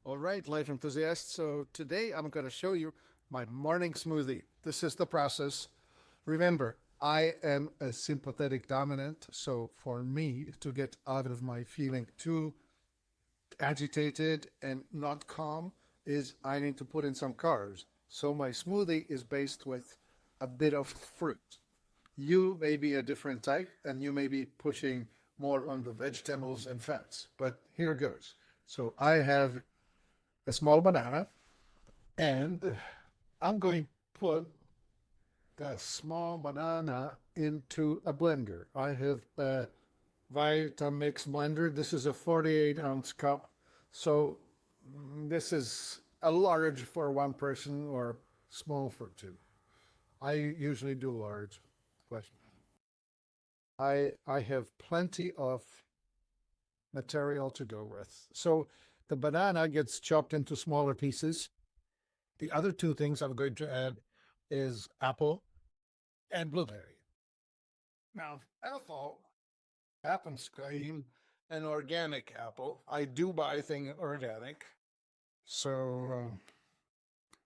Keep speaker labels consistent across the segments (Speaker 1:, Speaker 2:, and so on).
Speaker 1: All right, life enthusiasts. So today I'm going to show you my morning smoothie. This is the process. Remember, I am a sympathetic dominant. So for me to get out of my feeling too agitated and not calm is I need to put in some carbs. So my smoothie is based with a bit of fruit. You may be a different type and you may be pushing more on the vegetables and fats, but here goes. So I have a small banana, and I'm going to put that small banana into a blender. I have a Vitamix blender. This is a 48-ounce cup. So this is a large for one person or small for two. I usually do large, but I have plenty of material to go with. So the banana gets chopped into smaller pieces. The other two things I'm going to add is apple and blueberry. Now, apple happens to be an organic apple. I do buy things organic, so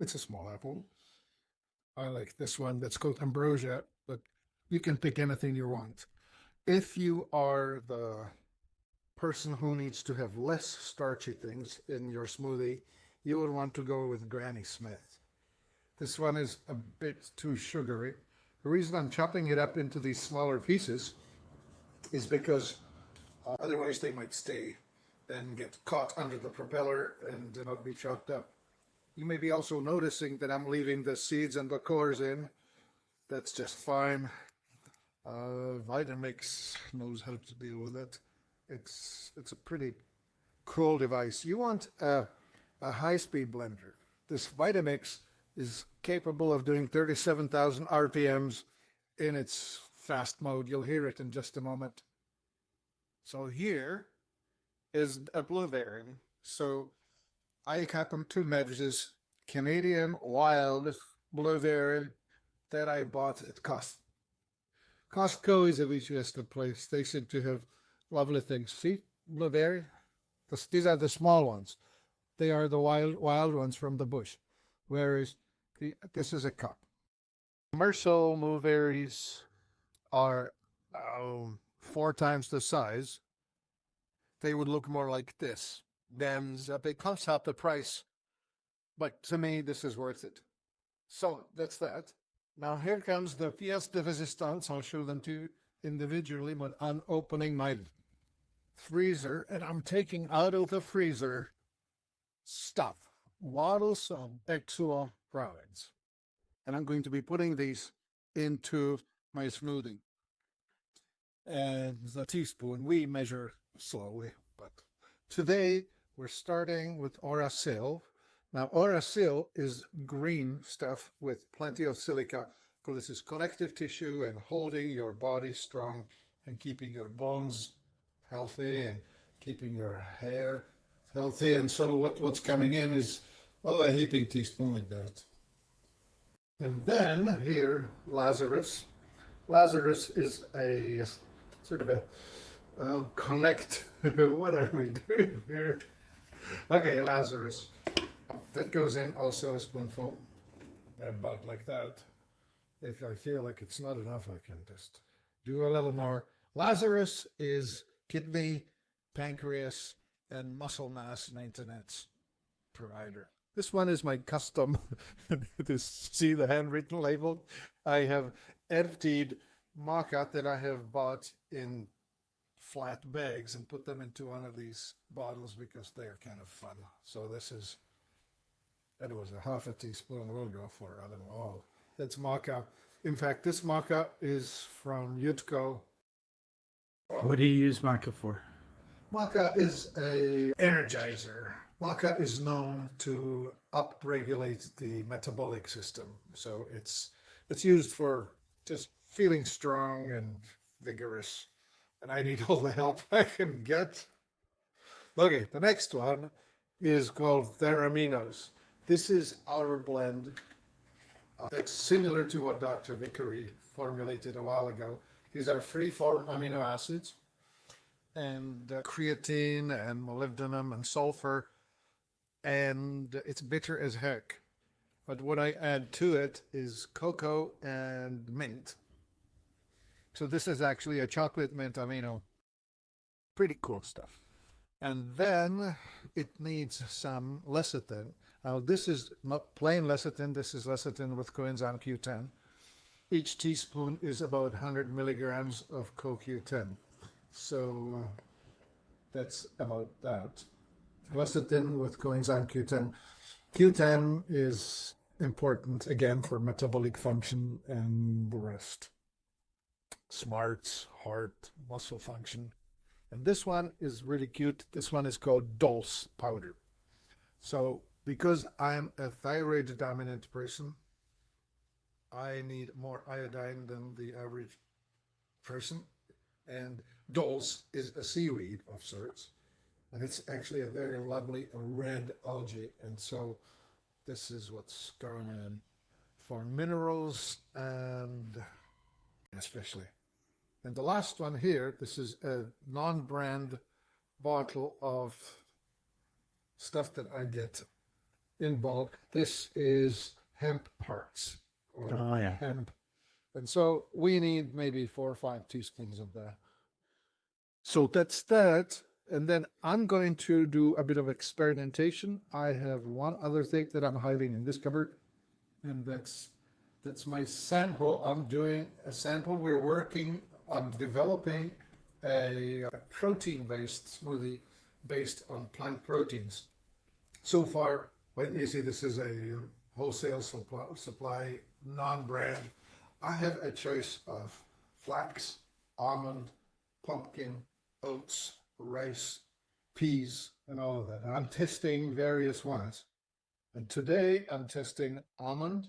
Speaker 1: it's a small apple. I like this one that's called ambrosia, but you can pick anything you want. If you are the person who needs to have less starchy things in your smoothie, you would want to go with Granny Smith. This one is a bit too sugary. The reason I'm chopping it up into these smaller pieces is because otherwise they might stay and get caught under the propeller and not be chopped up. You may be also noticing that I'm leaving the seeds and the cores in. That's just fine. Vitamix knows how to deal with it. It's a pretty cool device. You want a high-speed blender. This Vitamix is capable of doing 37,000 RPMs in its fast mode. You'll hear it in just a moment. So here is a blueberry. So I happen to measures Canadian wild blueberry that I bought at Costco. Costco is a suggested place. They seem to have lovely things. See, blueberry? These are the small ones. They are the wild ones from the bush. Whereas this is a cup. Commercial blueberries are 4 times the size. They would look more like this. Then it comes up the price. But to me, this is worth it. So that's that. Now here comes the pièce de résistance. I'll show them to you individually, but I'm opening my freezer and I'm taking out of the freezer stuff, bottles of Exsula products. And I'm going to be putting these into my smoothie. And the teaspoon, we measure slowly, but today we're starting with Orasil. Now, Orasil is green stuff with plenty of silica, because this is connective tissue and holding your body strong and keeping your bones healthy and keeping your hair healthy. And so what's coming in is, well, a heaping teaspoon like that. And then here, Lazarus. Lazarus is a sort of a connect. What are we doing here? Okay, Lazarus. That goes in also a spoonful, about like that. If I feel like it's not enough, I can just do a little more. Lazarus is kidney, pancreas, and muscle mass maintenance provider. This one is my custom. See the handwritten label? I have emptied maca that I have bought in flat bags and put them into one of these bottles because they're kind of fun. So this is, that was a half a teaspoon. We'll go for, I don't know. Oh, that's maca. In fact, this maca is from Utco.
Speaker 2: What do you use maca for?
Speaker 1: Maca is a energizer. Maca is known to upregulate the metabolic system. So it's used for just feeling strong and vigorous. And I need all the help I can get. Okay, the next one is called Theraminos. This is our blend that's similar to what Dr. Vickery formulated a while ago. These are free-form amino acids, and creatine and molybdenum and sulfur and it's bitter as heck. But what I add to it is cocoa and mint. So this is actually a chocolate mint amino. Pretty cool stuff. And then it needs some lecithin. Now this is not plain lecithin, this is lecithin with coenzyme Q10. Each teaspoon is about 100 milligrams of CoQ10. So that's about that. Lecithin with coenzyme Q10. Q10 is important again for metabolic function and the rest. Smarts, heart, muscle function. And this one is really cute. This one is called Dulse powder. So because I'm a thyroid dominant person, I need more iodine than the average person. And Dulse is a seaweed of sorts. And it's actually a very lovely red algae. And so this is what's going on for minerals and especially. And the last one here, this is a non-brand bottle of stuff that I get in bulk. This is hemp parts.
Speaker 2: Oh, yeah.
Speaker 1: Hemp. And so we need maybe 4 or 5 teaspoons of that. So that's that. And then I'm going to do a bit of experimentation. I have one other thing that I'm hiding in this cupboard, and that's my sample. I'm doing a sample. We're working on developing a protein-based smoothie based on plant proteins. So far, when you see this is a wholesale supply non-brand, I have a choice of flax, almond, pumpkin, oats, rice, peas, and all of that. And I'm testing various ones. And today I'm testing almond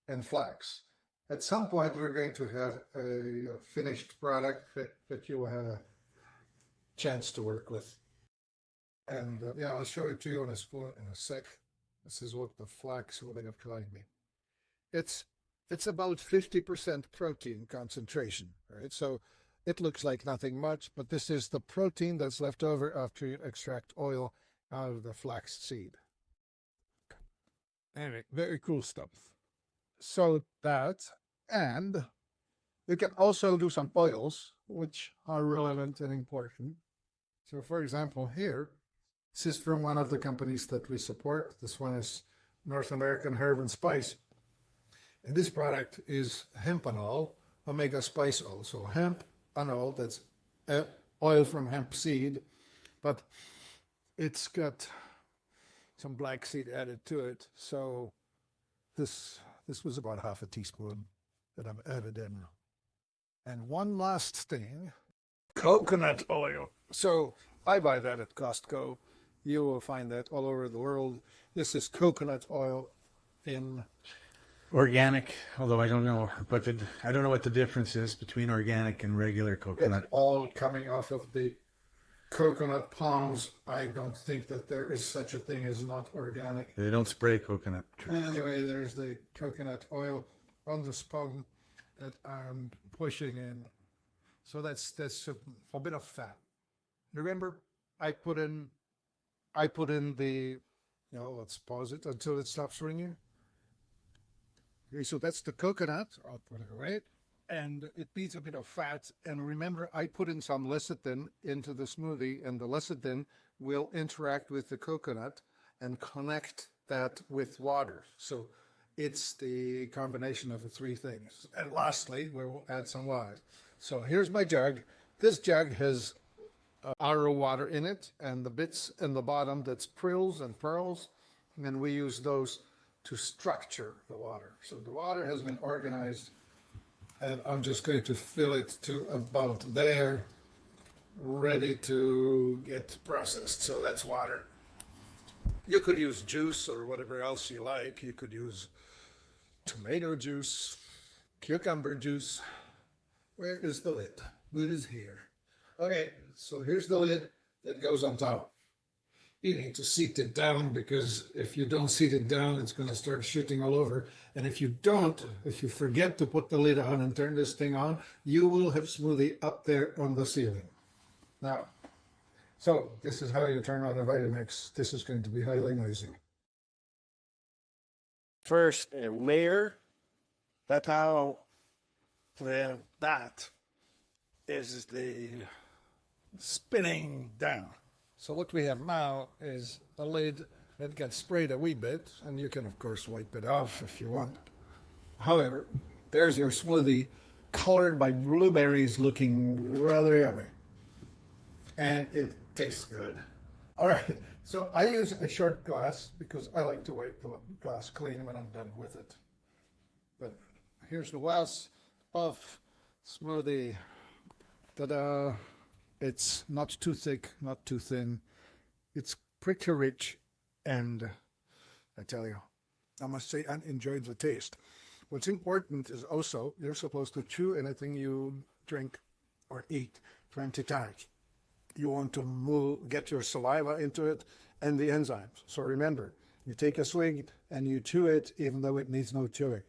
Speaker 1: and flax. At some point we're going to have a finished product that you will have a chance to work with. And yeah, I'll show it to you on a spoon in a sec. This is what the flax will end up telling me. It's about 50% protein concentration, right? So it looks like nothing much, but this is the protein that's left over after you extract oil out of the flax seed. Anyway, very cool stuff. So that, and you can also do some oils, which are relevant and important. So for example, here, this is from one of the companies that we support. This one is North American Herb and Spice. And this product is hempanol, omega spice oil. So hemp anol, that's oil from hemp seed, but it's got some black seed added to it. So this was about half a teaspoon that I've added in. And one last thing, coconut oil. So I buy that at Costco. You will find that all over the world. This is coconut oil in
Speaker 2: Organic, although I don't know, but I don't know what the difference is between organic and regular coconut.
Speaker 1: It's all coming off of the coconut palms. I don't think that there is such a thing as not organic.
Speaker 2: They don't spray coconut.
Speaker 1: Anyway, there's the coconut oil on the spoon that I'm pushing in. So that's a bit of fat. Remember, I put in the, let's pause it until it stops ringing. Okay, so that's the coconut. I'll put it away. And it needs a bit of fat. And remember, I put in some lecithin into the smoothie, and the lecithin will interact with the coconut and connect that with water. So it's the combination of the 3 things. And lastly, we'll add some water. So here's my jug. This jug has RO water in it, and the bits in the bottom that's prills and pearls. And then we use those to structure the water. So the water has been organized, and I'm just going to fill it to about there, ready to get processed. So that's water. You could use juice or whatever else you like. You could use tomato juice, cucumber juice. Where is the lid? Lid is here. Okay, so here's the lid that goes on top. You need to seat it down, because if you don't seat it down, it's going to start shooting all over. And if you forget to put the lid on and turn this thing on, you will have smoothie up there on the ceiling. Now, So this is how you turn on a Vitamix. This is going to be highly noisy. First, a layer. That's how that is the spinning down. So what we have now is a lid that gets sprayed a wee bit, and you can of course wipe it off if you want. However, there's your smoothie, colored by blueberries, looking rather yummy. And it tastes good. All right, so I use a short glass because I like to wipe the glass clean when I'm done with it. But here's the glass of smoothie. Ta-da! It's not too thick, not too thin. It's pretty rich, and I tell you, I must say I enjoyed the taste. What's important is also you're supposed to chew anything you drink or eat 20 times. You want to get your saliva into it and the enzymes. So remember, you take a swig and you chew it even though it needs no chewing.